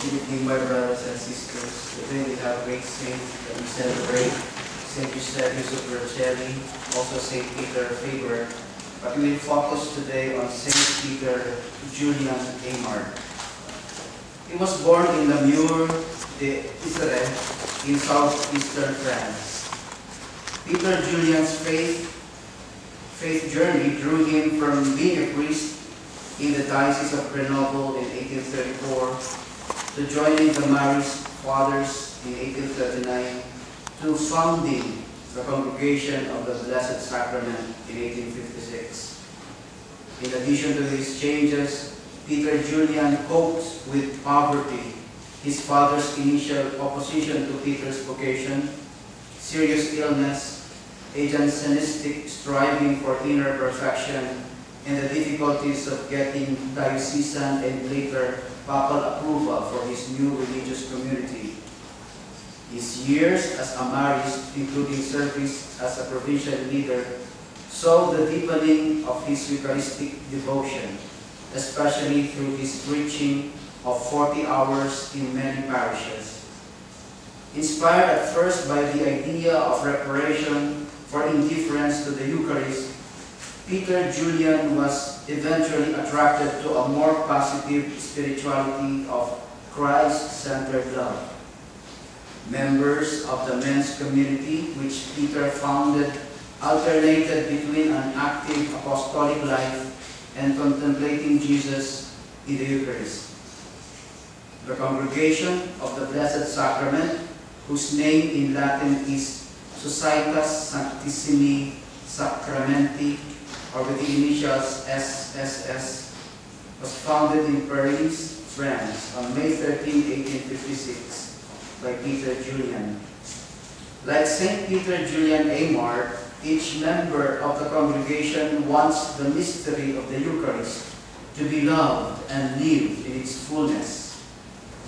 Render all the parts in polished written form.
Good evening, my brothers and sisters. Today we have great saints that we celebrate. Saint Eusebius of Vercelli, also Saint Peter Faber. But we will focus today on Saint Peter Julian Eymard. He was born in Namur de Isere in southeastern France. Peter Julian's faith journey drew him from being a priest in the Diocese of Grenoble in 1834 to joining the Marist Fathers in 1839 to founding the Congregation of the Blessed Sacrament in 1856. In addition to these changes, Peter Julian coped with poverty, his father's initial opposition to Peter's vocation, serious illness, a Jansenistic striving for inner perfection, and the difficulties of getting diocesan and later papal approval for his new religious community. His years as a Marist, including service as a provincial leader, saw the deepening of his Eucharistic devotion, especially through his preaching of 40 hours in many parishes. Inspired at first by the idea of reparation for indifference to the Eucharist, Peter Julian was eventually attracted to a more positive spirituality of Christ-centered love. Members of the men's community, which Peter founded, alternated between an active apostolic life and contemplating Jesus in the Eucharist. The Congregation of the Blessed Sacrament, whose name in Latin is Societas Sanctissimi Sacramenti, or with the initials SSS, was founded in Paris, France on May 13, 1856 by Peter Julian. Like Saint Peter Julian Eymard, each member of the congregation wants the mystery of the Eucharist to be loved and lived in its fullness,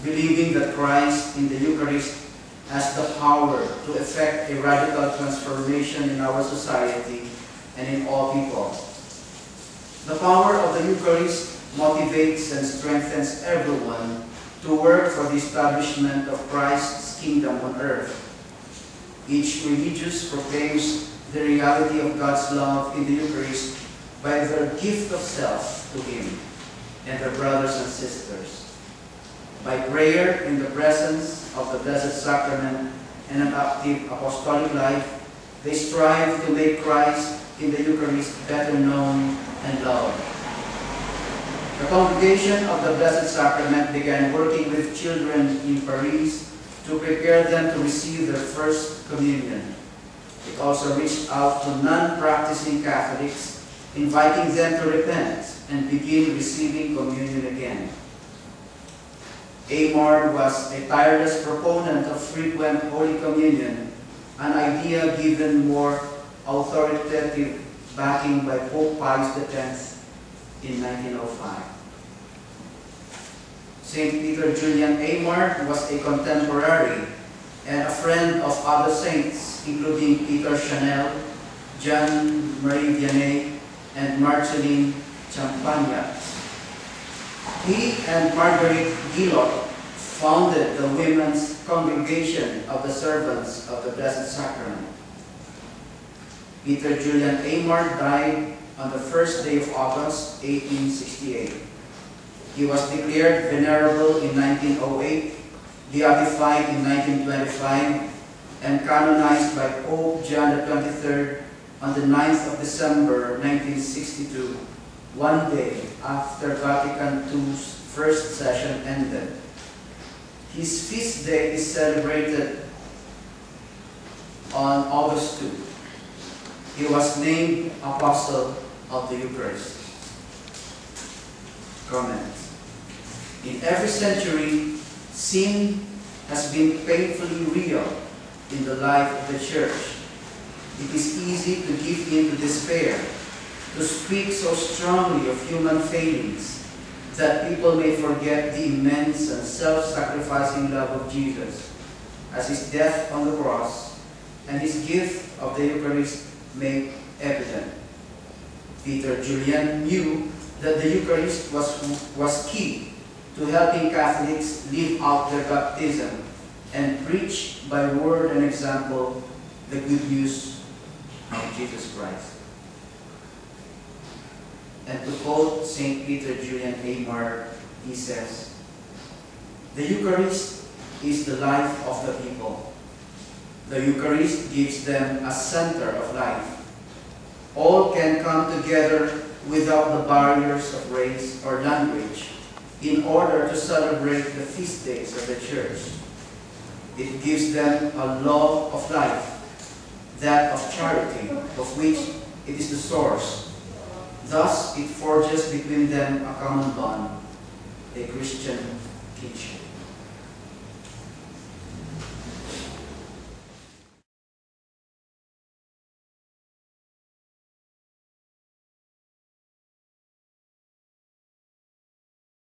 believing that Christ in the Eucharist has the power to effect a radical transformation in our society and in all people. The power of the Eucharist motivates and strengthens everyone to work for the establishment of Christ's kingdom on earth. Each religious proclaims the reality of God's love in the Eucharist by their gift of self to Him and their brothers and sisters. By prayer in the presence of the Blessed Sacrament and an active apostolic life, they strive to make Christ in the Eucharist better known and loved. The Congregation of the Blessed Sacrament began working with children in Paris to prepare them to receive their first communion. It also reached out to non-practicing Catholics, inviting them to repent and begin receiving communion again. Eymard was a tireless proponent of frequent Holy Communion, an idea given more authoritative backing by Pope Pius X in 1905. Saint Peter Julian Eymard was a contemporary and a friend of other saints, including Peter Chanel, Jean-Marie Vianney, and Marceline Champagnat. He and Marguerite Guillot founded the Women's Congregation of the Servants of the Blessed Sacrament. Peter Julian Eymard died on the first day of August, 1868. He was declared venerable in 1908, beatified in 1925, and canonized by Pope John XXIII on the 9th of December, 1962, one day after Vatican II's first session ended. His feast day is celebrated on August 2. He was named Apostle of the Eucharist. Comment. In every century, sin has been painfully real in the life of the Church. It is easy to give in to despair, to speak so strongly of human failings that people may forget the immense and self-sacrificing love of Jesus, as His death on the cross and His gift of the Eucharist make evident. Peter Julian knew that the Eucharist was key to to helping Catholics live out their baptism and preach by word and example the good news of Jesus Christ. And to quote St. Peter Julian Eymard, he says, "The Eucharist is the life of the people. The Eucharist gives them a center of life. All can come together without the barriers of race or language in order to celebrate the feast days of the Church. It gives them a love of life, that of charity, of which it is the source. Thus, it forges between them a common bond, a Christian kinship."